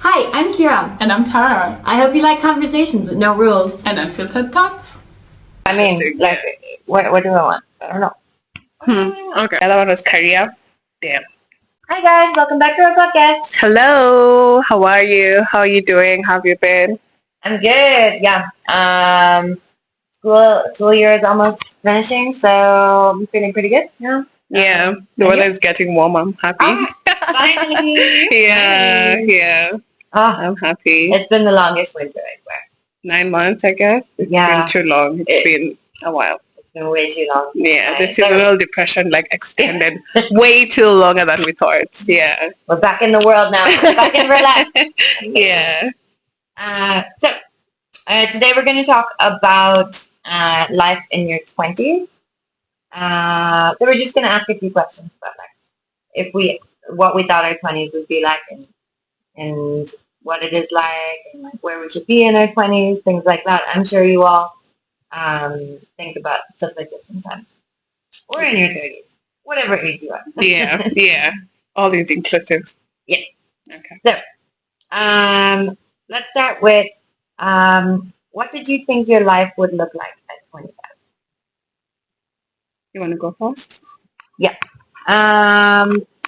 Hi, I'm Kira. And I'm Tara. I hope you like conversations with no rules. And unfiltered thoughts. I mean, like, what do I want? I don't know. Okay. The other one was career. Damn. Hi guys, welcome back to our podcast. Hello. How are you? How are you doing? How have you been? I'm good. Yeah. School year is almost finishing, so I'm feeling pretty good. Yeah. The weather is getting warm. I'm happy. Finally. Yeah. Yeah. Oh, I'm happy. it's been the longest winter, I swear. 9 months, I guess. It's been too long. It's been a while. It's been way too long. Yeah. The seasonal depression extended way too longer than we thought. Yeah. We're back in the world now. We're back in relax. Yeah. Today we're going to talk about life in your 20s. So we're just going to ask a few questions about what we thought our 20s would be like, and what it is like, and where we should be in our 20s, things like that. I'm sure you all think about stuff like this sometimes. Or in your 30s, whatever age you are. Yeah. All is inclusive. Yeah. Okay. So, let's start with what did you think your life would look like at 25? You want to go first? Yeah.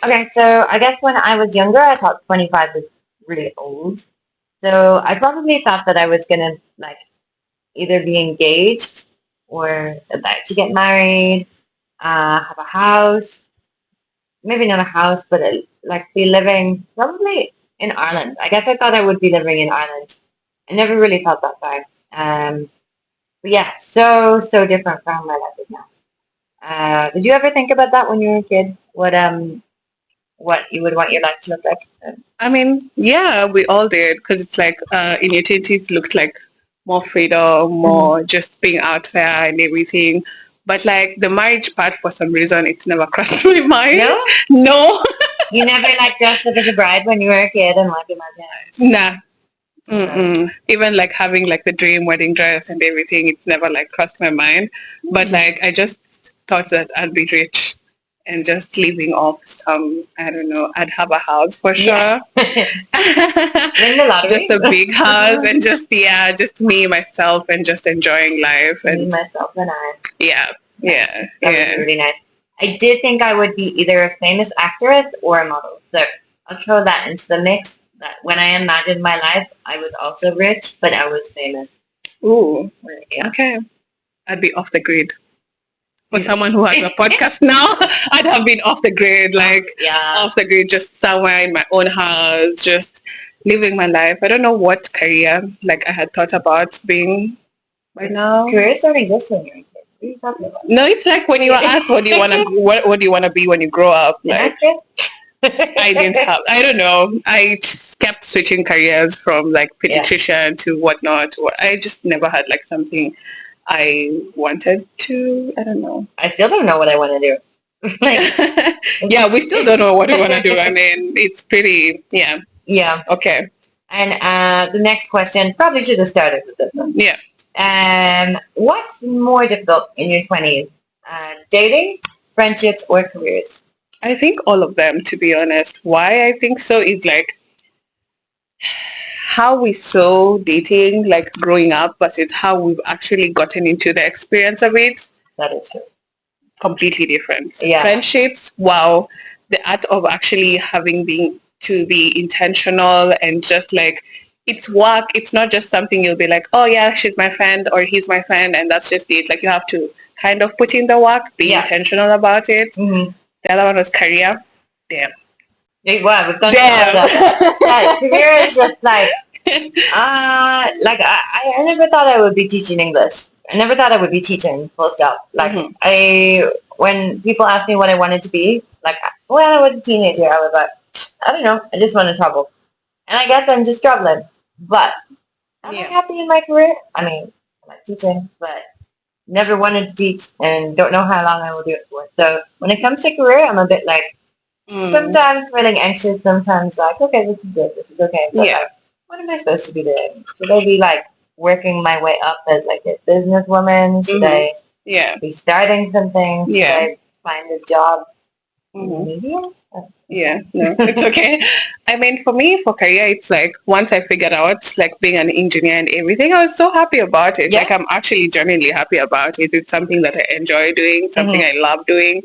Okay, so I guess when I was younger, I thought 25 was really old. So I probably thought that I was going to, either be engaged or about to get married, have a house. Maybe not a house, but be living probably in Ireland. I guess I thought I would be living in Ireland. I never really thought that far. But yeah, so different from my life is now. Did you ever think about that when you were a kid? What you would want your life to look like? I mean, yeah, we all did, because it's in your 20s looked like more freedom, more just being out there and everything. But the marriage part, for some reason, it's never crossed my mind. No. You never dressed up as a bride when you were a kid and imagine? Nah. Even having the dream wedding dress and everything, it's never crossed my mind. But I just thought that I'd be rich and just living off some, I don't know, I'd have a house for sure. Win the lottery. Just a big house and just me, myself, and just enjoying life. Me, myself, and I. Yeah. That was really nice. I did think I would be either a famous actress or a model. So I'll throw that into the mix. That when I imagined my life, I was also rich, but I was famous. Ooh. Yeah. Okay. I'd be off the grid. For someone who has a podcast now, I'd have been off the grid, off the grid, just somewhere in my own house, just living my life. I don't know what career I had thought about being by now. Careers don't exist when you're a kid. What are you talking about? No, it's when you were asked what do you want to what do you want to be when you grow up. I didn't have. I don't know. I just kept switching careers from pediatrician to whatnot. I just never had something I wanted to. I don't know. I still don't know what I want to do. Yeah, we still don't know what we want to do. I mean, it's pretty. Yeah. Yeah. Okay. And the next question probably should have started with this one. Yeah. What's more difficult in your 20s? Dating, friendships, or careers? I think all of them, to be honest. Why I think so is how we saw dating growing up versus how we've actually gotten into the experience of it. That is true. Completely different. Yeah. Friendships, wow. The art of actually to be intentional and just it's work. It's not just something you'll be oh yeah, she's my friend or he's my friend and that's just it. You have to kind of put in the work, be intentional about it. Mm-hmm. The other one was career. Damn. Wow, we've done that. Career is just I never thought I would be teaching English. I never thought I would be teaching, full stop. When people ask me what I wanted to be, when I was a teenager, I was I don't know, I just want to travel. And I guess I'm just traveling. But am I happy in my career? I mean, I like teaching, but never wanted to teach and don't know how long I will do it for. So when it comes to career, I'm a bit sometimes feeling anxious, sometimes okay, this is good, this is okay. But what am I supposed to be doing? Should I be working my way up as a businesswoman? Should I be starting something? Should I find a job in media? Yeah, no, it's okay. I mean, for me, for career, it's like once I figured out like being an engineer and everything, I was so happy about it. Yeah. Like I'm actually genuinely happy about it. It's something that I enjoy doing, something Mm-hmm. I love doing.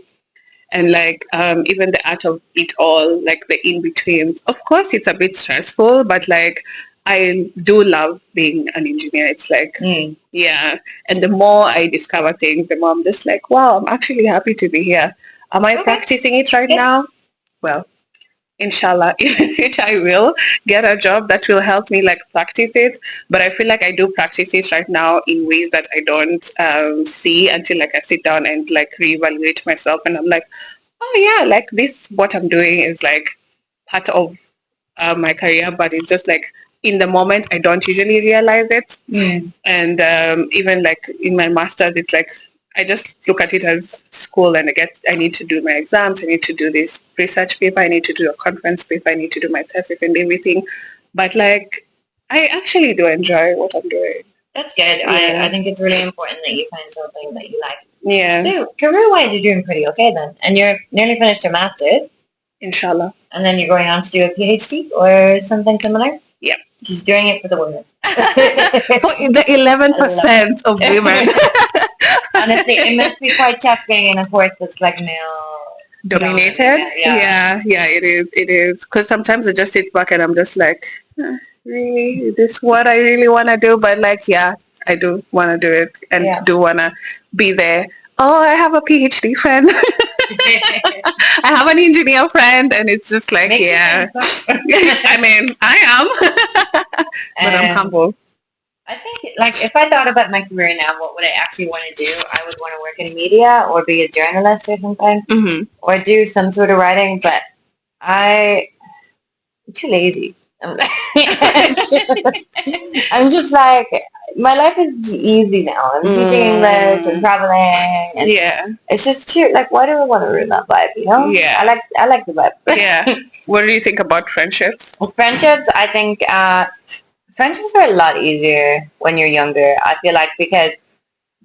And like even the art of it all, like the in between. Of course, it's a bit stressful, but like I do love being an engineer. It's like yeah, and the more I discover things, the more I'm just like, wow, I'm actually happy to be here. Am I practicing it right now? Well, inshallah, in the future I will get a job that will help me like practice it. But I feel like I do practice it right now in ways that I don't see until like I sit down and like reevaluate myself, and I'm like, oh yeah, like this what I'm doing is like part of my career, but it's just like in the moment I don't usually realize it. And even like in my master's, it's like I just look at it as school, and I need to do my exams, I need to do this research paper, I need to do a conference paper, I need to do my thesis and everything. But like I actually do enjoy what I'm doing. That's good. Yeah. I think it's really important that you find something that you like. Yeah. So, career-wise, you're doing pretty okay then. And you're nearly finished your master's. Inshallah. And then you're going on to do a PhD or something similar? Yeah. She's doing it for the women. For the 11% of women. Honestly, it must be quite tough being in a course that's like male dominated. Yeah, it is. Because sometimes I just sit back and I'm just like, really, is this what I really want to do? But like, yeah, I do want to do it and do want to be there. Oh, I have a PhD friend. I have an engineer friend, and it's just like, yeah. I mean, I am, but I'm humble. I think, like, if I thought about my career now, what would I actually want to do? I would want to work in media or be a journalist or something, or do some sort of writing. But I'm too lazy. I'm just like, my life is easy now. I'm teaching English and traveling. And it's just too, like, why do I want to ruin that vibe, you know? Yeah. I like the vibe. Yeah. What do you think about friendships? Friendships, I think, friendships are a lot easier when you're younger. I feel like because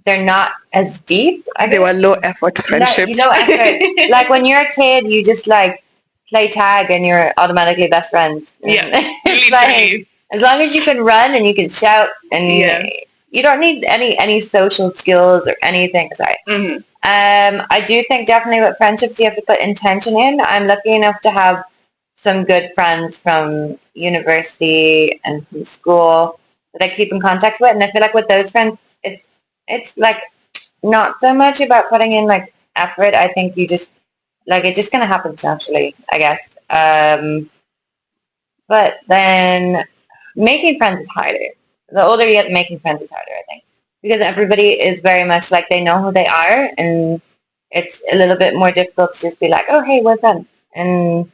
they're not as deep. They were low effort friendships. Low effort. Like when you're a kid, you just like play tag and you're automatically best friends. Yeah, it's like, as long as you can run and you can shout and you don't need any social skills or anything. Sorry. I do think definitely with friendships you have to put intention in. I'm lucky enough to have some good friends from university and from school that I keep in contact with, and I feel like with those friends, it's like not so much about putting in like effort. I think you just like it just kind of happens naturally, I guess. But then making friends is harder. The older you get, making friends is harder, I think, because everybody is very much like they know who they are, and it's a little bit more difficult to just be like, oh, hey, we're friends. And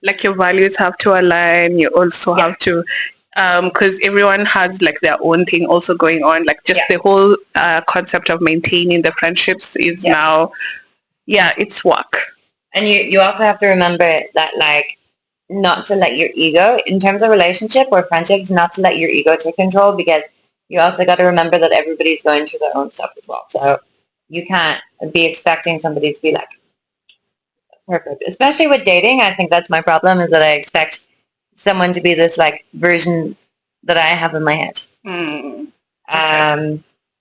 like your values have to align. You also have to, because everyone has like their own thing also going on. Like just the whole concept of maintaining the friendships is now, it's work. And you also have to remember that like not to let your ego, in terms of relationship or friendships, not to let your ego take control, because you also got to remember that everybody's going through their own stuff as well. So you can't be expecting somebody to be like perfect, especially with dating. I think that's my problem, is that I expect someone to be this like version that I have in my head.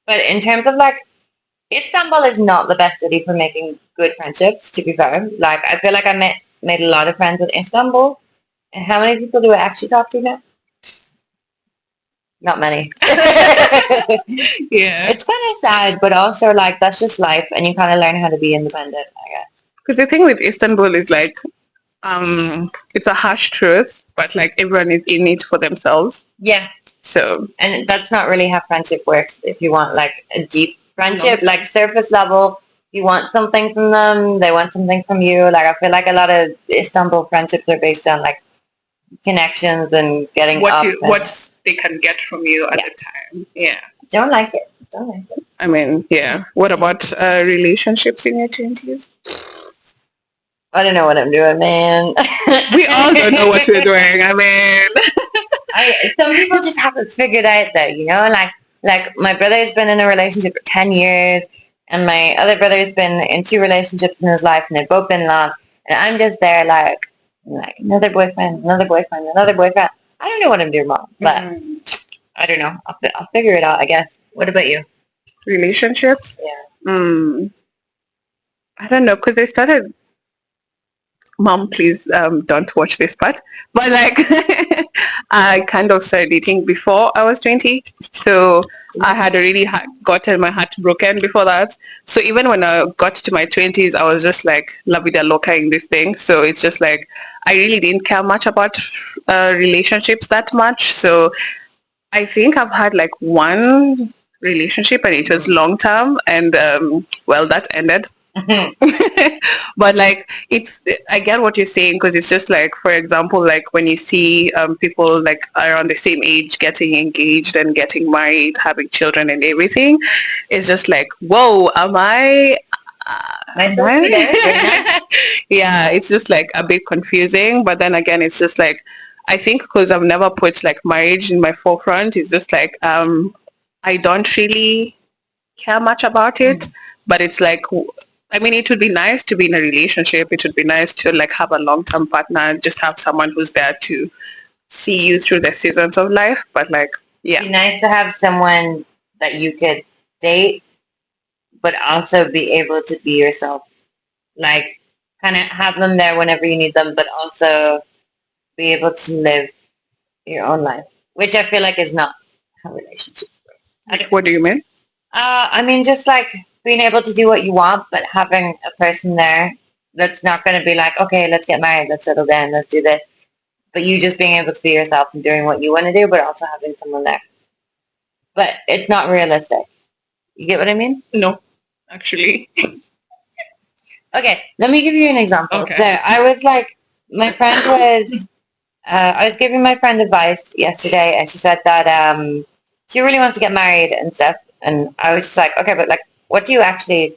But in terms of like, Istanbul is not the best city for making good friendships, to be fair. Like, I feel like I made a lot of friends in Istanbul. And how many people do I actually talk to now? Not many. It's kind of sad, but also like that's just life, and you kind of learn how to be independent, I guess. Because the thing with Istanbul is like, it's a harsh truth, but like everyone is in it for themselves. Yeah. So. And that's not really how friendship works. If you want like a deep friendship, like surface level, you want something from them, they want something from you. Like I feel like a lot of Istanbul friendships are based on like connections and getting what they can get from you at the time. Yeah. Don't like it. I mean, yeah. What about relationships in your 20s? I don't know what I'm doing, man. We all don't know what we're doing. I mean, some people just have it figured out though, you know? Like my brother's been in a relationship for 10 years, and my other brother's been in 2 relationships in his life, and they've both been long. And I'm just there like another boyfriend, another boyfriend, another boyfriend. I don't know what I'm doing wrong, but I don't know. I'll figure it out, I guess. What about you? Relationships? Yeah. I don't know, because I started. Mom, please don't watch this part. But like, I kind of started dating before I was 20. So I had already gotten my heart broken before that. So even when I got to my 20s, I was just like la vida loca in this thing. So it's just like, I really didn't care much about relationships that much. So I think I've had like one relationship and it was long term. And well, that ended. But like it's I get what you're saying, because it's just like, for example, like when you see people like around the same age getting engaged and getting married, having children and everything, it's just like, whoa, am I yeah, it's just like a bit confusing. But then again, it's just like, I think because I've never put like marriage in my forefront, it's just like I don't really care much about it. But it's like, I mean, it would be nice to be in a relationship. It would be nice to like have a long-term partner, just have someone who's there to see you through the seasons of life. But like, yeah. It'd be nice to have someone that you could date, but also be able to be yourself. Like, kind of have them there whenever you need them, but also be able to live your own life, which I feel like is not how relationships work. What do you mean? I mean, just like being able to do what you want, but having a person there that's not going to be like, okay, let's get married, let's settle down, let's do this. But you just being able to be yourself and doing what you want to do, but also having someone there. But it's not realistic. You get what I mean? No, actually. Okay, let me give you an example. Okay. So I was like, my friend was, I was giving my friend advice yesterday, and she said that she really wants to get married and stuff. And I was just like, okay, but like, what do you actually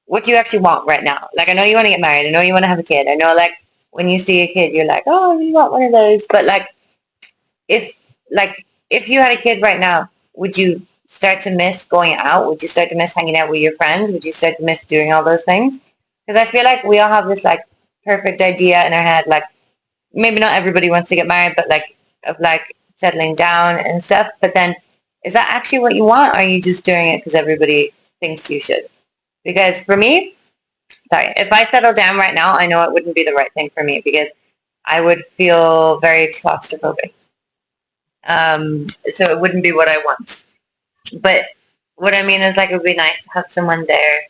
want right now? Like, I know you want to get married. I know you want to have a kid. I know, like, when you see a kid, you're like, oh, I really want one of those. But like, if you had a kid right now, would you start to miss going out? Would you start to miss hanging out with your friends? Would you start to miss doing all those things? Because I feel like we all have this like perfect idea in our head, like maybe not everybody wants to get married, but like of like settling down and stuff. But then, is that actually what you want? Or are you just doing it because everybody thinks you should? Because for me, sorry, if I settle down right now, I know it wouldn't be the right thing for me because I would feel very claustrophobic. So it wouldn't be what I want. But what I mean is, like, it would be nice to have someone there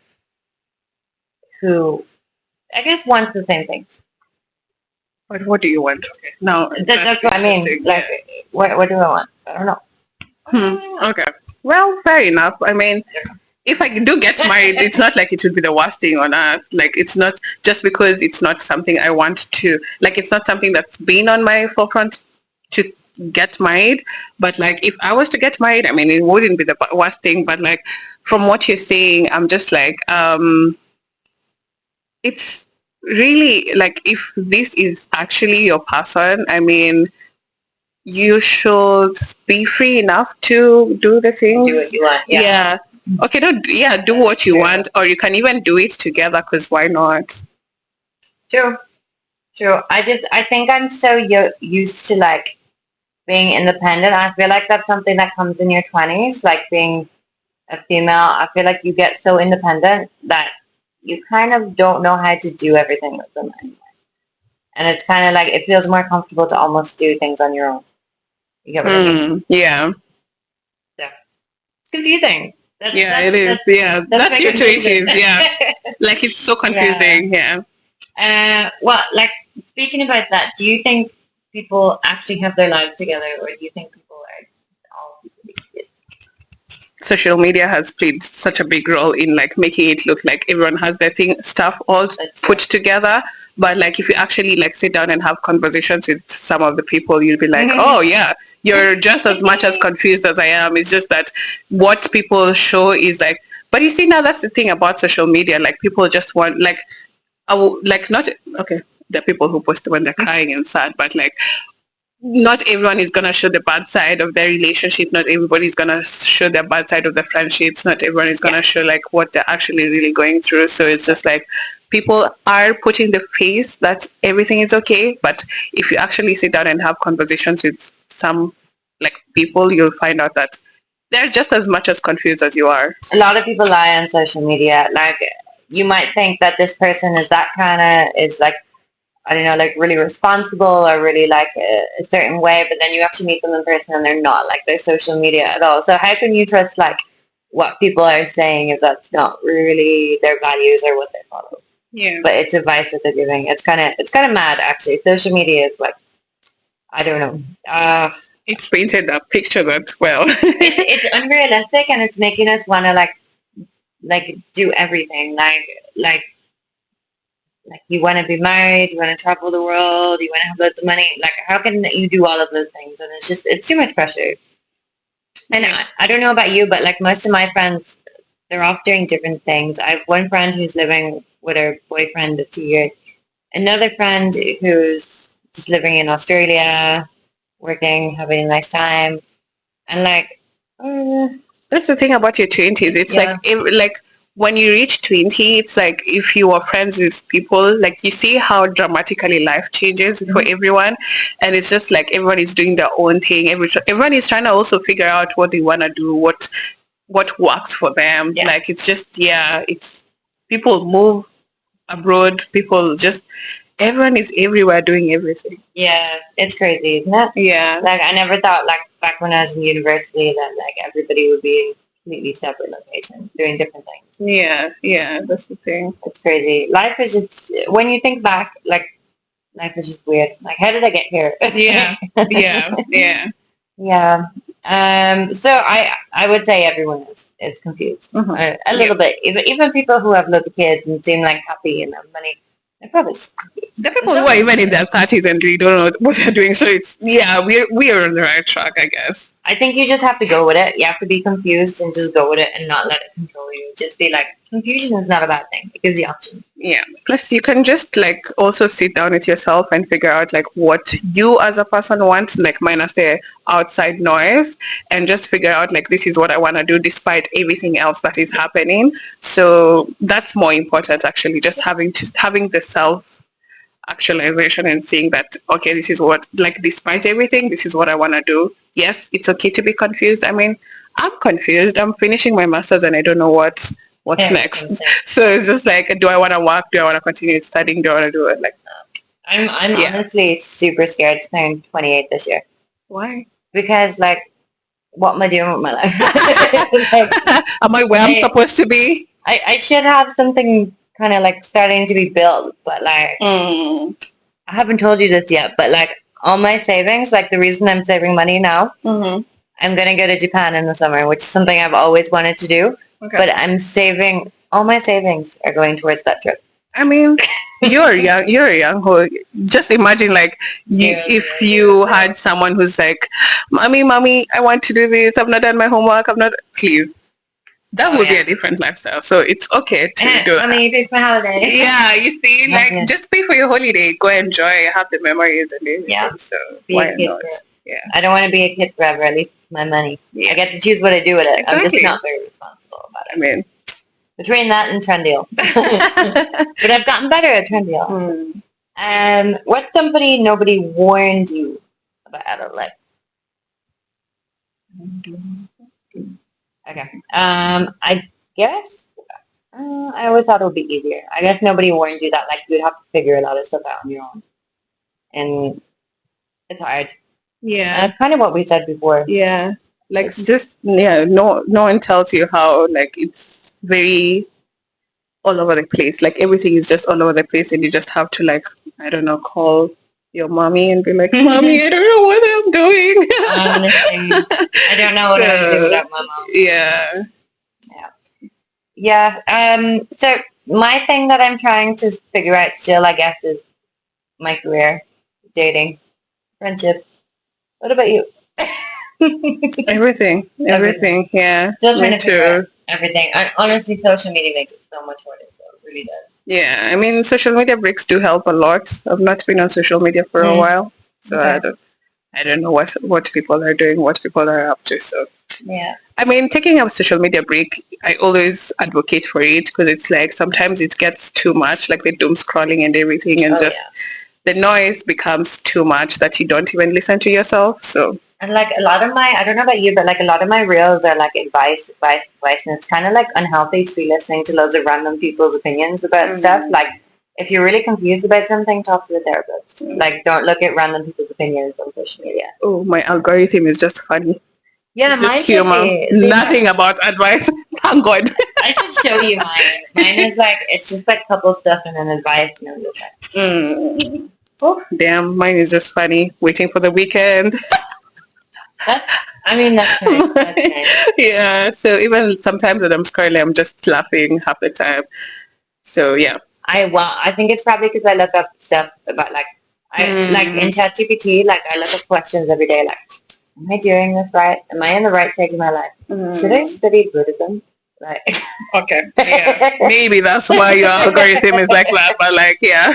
who, I guess, wants the same things. But what do you want? Okay. No, that's what I mean. Like, what do I want? I don't know. Okay. Well, fair enough. I mean, if I do get married, it's not like it would be the worst thing on earth. Like, it's not just because it's not something I want to, like, it's not something that's been on my forefront to get married. But like, if I was to get married, I mean, it wouldn't be the worst thing. But like, from what you're saying, I'm just like, it's really like, if this is actually your person, I mean, you should be free enough to do the things. Do what you want. Yeah. Okay, do what you want, or you can even do it together, because why not? True. I think I'm so used to like being independent. I feel like that's something that comes in your 20s, like being a female. I feel like you get so independent that you kind of don't know how to do everything with them anymore. And it's kind of like, it feels more comfortable to almost do things on your own. You get what I mean? Yeah. Yeah. It's confusing. It is. That's your 20s. Yeah. Like, it's so confusing. Yeah. Well, like, speaking about that, do you think people actually have their lives together, or do you think people are all social media has played such a big role in like making it look like everyone has their stuff all put together? But like, if you actually like sit down and have conversations with some of the people, you'll be like, oh yeah, you're just as much as confused as I am. It's just that what people show is like, but you see, now that's the thing about social media. Like, people just want like, not okay. The people who post when they're crying and sad, but like, not everyone is gonna show the bad side of their relationship. Not everybody's gonna show the bad side of their friendships. Not everyone is gonna show like what they're actually really going through. So it's just like, people are putting the face that everything is okay, but if you actually sit down and have conversations with some like people, you'll find out that they're just as much as confused as you are. A lot of people lie on social media. Like, you might think that this person is that kind of, is like, I don't know, like really responsible or really like a certain way, but then you actually meet them in person and they're not like their social media at all. So how can you trust like what people are saying if that's not really their values or what they follow? Yeah. But it's advice that they're giving. It's kind of mad actually. Social media is like, I don't know. It's painted a picture that's well. It's unrealistic, and it's making us want to like do everything. Like you want to be married, you want to travel the world, you want to have lots of money. Like, how can you do all of those things? And it's too much pressure. And I don't know about you, but like most of my friends, they're off doing different things. I have one friend who's living with her boyfriend of 2 years. Another friend who's just living in Australia, working, having a nice time. And like, that's the thing about your 20s. It's like when you reach 20, it's like if you are friends with people, like you see how dramatically life changes for everyone, and it's just like everyone is doing their own thing. Everyone is trying to also figure out what they want to do, what works for them. Yeah. Like it's just it's people move abroad. People just everyone is everywhere doing everything. Yeah, it's crazy, isn't it? Yeah. Like, I never thought, like, back when I was in university that, like, everybody would be in completely separate locations doing different things. Yeah, that's the thing. It's crazy. Life is just, when you think back, like, life is just weird. Like, how did I get here? Yeah. So I would say everyone is confused. A little bit. Even people who have little kids and seem, like, happy and have money, they're probably confused. The people who are even in their 30s and really don't know what they're doing. So it's, we're on the right track, I guess. I think you just have to go with it. You have to be confused and just go with it and not let it control you. Just be like, confusion is not a bad thing. It gives you options. Yeah. Plus, you can just like also sit down with yourself and figure out like what you as a person want, like minus the outside noise, and just figure out like this is what I want to do despite everything else that is happening. So that's more important actually. Just having the self actualization and seeing that, okay, this is what, like, despite everything, this is what I want to do. Yes, it's okay to be confused. I mean, I'm confused. I'm finishing my master's and I don't know what's next. So it's just like, do I want to work? Do I want to continue studying? Do I want to do it? Like, I'm honestly super scared to turn 28 this year. Why? Because, like, what am I doing with my life? Like, am I where I'm supposed to be? I should have something kind of like starting to be built, but like I haven't told you this yet, but like all my savings, like the reason I'm saving money now, I'm gonna go to Japan in the summer, which is something I've always wanted to do. Okay. But I'm saving, all my savings are going towards that trip. I mean, you're young. Just imagine like if you had someone who's like, mommy, I want to do this. I've not done my homework. Please. That would be a different lifestyle. So it's okay to do that. You pay for holiday. Yeah, you see, like just pay for your holiday, go enjoy, have the memories and everything. Yeah. So why not? Yeah. I don't want to be a kid forever, at least my money. Yeah. I get to choose what I do with it. Exactly. I'm just not very responsible about it. I mean, between that and Trendyol. But I've gotten better at Trendyol. What's somebody nobody warned you about adult life? Okay. I guess I always thought it would be easier. I guess nobody warned you that like you'd have to figure a lot of stuff out on your own, and it's hard. Yeah, that's kind of what we said before. Yeah, like no one tells you how like it's very all over the place. Like everything is just all over the place, and you just have to like I don't know call your mommy and be like, Mommy, I don't know what I'm doing. Honestly, I don't know what I would do without my mom. Yeah. So my thing that I'm trying to figure out still, I guess, is my career, dating, friendship. What about you? Everything. Yeah. Still trying to figure out everything. Honestly, social media makes it so much harder. So it really does. Yeah, I mean, social media breaks do help a lot. I've not been on social media for a while, so I don't know what people are doing, what people are up to. So Yeah. I mean, taking a social media break, I always advocate for it because it's like sometimes it gets too much, like the doom scrolling and everything, and just the noise becomes too much that you don't even listen to yourself. So, and like a lot of my, I don't know about you, but like a lot of my reels are like advice, and it's kind of like unhealthy to be listening to loads of random people's opinions about stuff. Like, if you're really confused about something, talk to a therapist. Like, don't look at random people's opinions on social media. Oh, my algorithm is just funny. Yeah, it's just humor. Nothing about advice. Thank God. I should show you mine. Mine is like, it's just like couple stuff and then advice. Oh, damn, mine is just funny. Waiting for the weekend. That's nice. That's nice. Yeah, so even sometimes when I'm scrolling, I'm just laughing half the time. So, yeah. I think it's probably because I look up stuff about like, like in ChatGPT, like I look up questions every day, like, am I doing this right? Am I in the right stage of my life? Should I study Buddhism? Like, okay, yeah, maybe that's why your algorithm is like that. But like, yeah,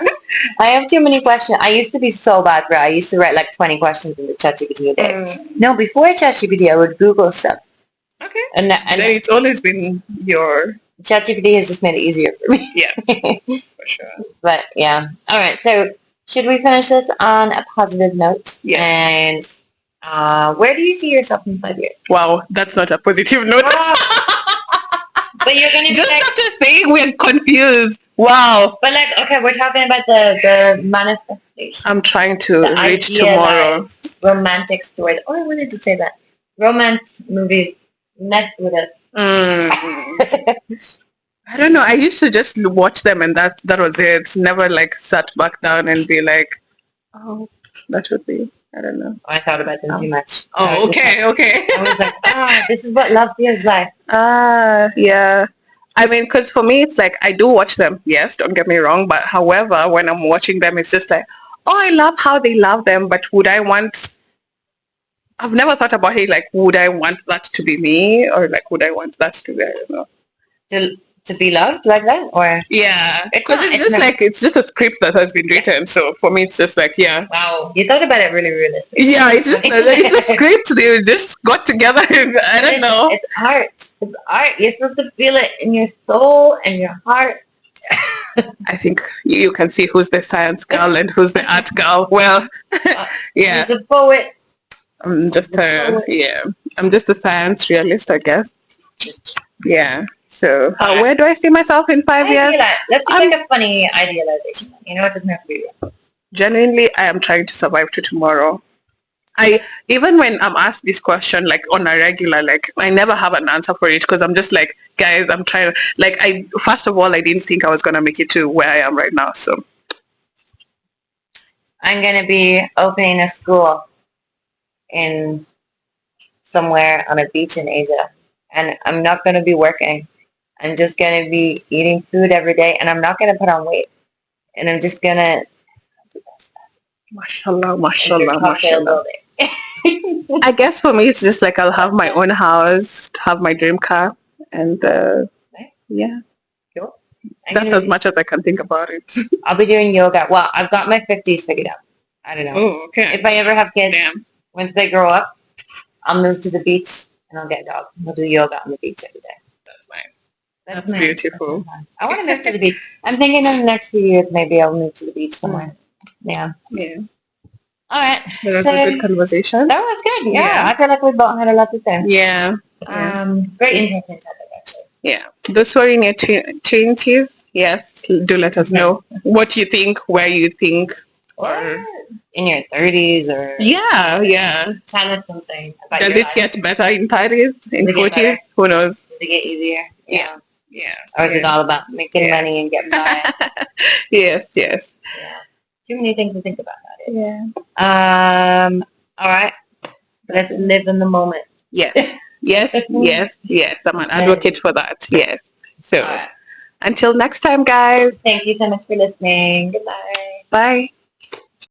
I have too many questions. I used to be so bad for it. I used to write like 20 questions in the ChatGPT a day. No, before ChatGPT, I would Google stuff. Okay, and then it's always been your ChatGPT has just made it easier for me. Yeah, for sure. But yeah, all right. So should we finish this on a positive note? Yeah. And where do you see yourself in 5 years? Wow, that's not a positive note. But you're going to just like, after saying we're confused. Wow. But like, okay, we're talking about the manifestation. I'm trying to reach tomorrow. Romantic stories. Oh, I wanted to say that. Romance movies mess with us. I don't know. I used to just watch them and that was it. Never like sat back down and be like, oh, that would be. I don't know. I thought about them too much. Oh, okay. I was like, this is what love feels like. Yeah. I mean, because for me, it's like I do watch them. Yes, don't get me wrong. But however, when I'm watching them, it's just like, oh, I love how they love them. But would I want? I've never thought about it. Like, would I want that to be me, or like, would I want that to be? I don't know. To be loved like that, or yeah, because it's just a script that has been written. So for me, it's just like, yeah. Wow, you thought about it really realistically. Yeah, it's just it's a script. They just got together. And, I don't know. It's art. It's art. You're supposed to feel it in your soul and your heart. I think you can see who's the science girl and who's the art girl. Well, yeah. Who's the poet? I'm just I'm just a science realist, I guess. Yeah. So where do I see myself in 5 years? Let's do like a funny idealization. You know, it doesn't have to be real. Genuinely, I am trying to survive to tomorrow. Even when I'm asked this question, like on a regular, like I never have an answer for it because I'm just like, guys, I'm trying to, like, first of all, I didn't think I was going to make it to where I am right now. So I'm going to be opening a school in somewhere on a beach in Asia. And I'm not going to be working. I'm just going to be eating food every day. And I'm not going to put on weight. And I'm just going to do that stuff. Mashallah, mashallah, mashallah. I guess for me, it's just like I'll have my own house, have my dream car. And yeah. Cool. That's as much as I can think about it. I'll be doing yoga. Well, I've got my 50s figured out. I don't know. Oh, okay. If I ever have kids, once they grow up, I'll move to the beach and I'll get a dog. We'll do yoga on the beach every day. That's fine. That's beautiful. I want to move to the beach. I'm thinking in the next few years, maybe I'll move to the beach somewhere. Yeah. Yeah. All right. That was a good conversation. That was good. Yeah. I feel like we both had a lot to say. Yeah. Very interesting topic, actually. Yeah. Those who are in your changes, yes, do let us know what you think, where you think. Or in your 30s or... Yeah. Tell us something about Does it get better in 30s, in 40s? Who knows? Does it get easier? Yeah. Or is it all about making money and getting by? Yes. Yeah. Too many things to think about that. Yeah. All right. Let's live in the moment. Yes. I'm an advocate for that. Yes. So, until next time, guys. Thank you so much for listening. Goodbye. Bye.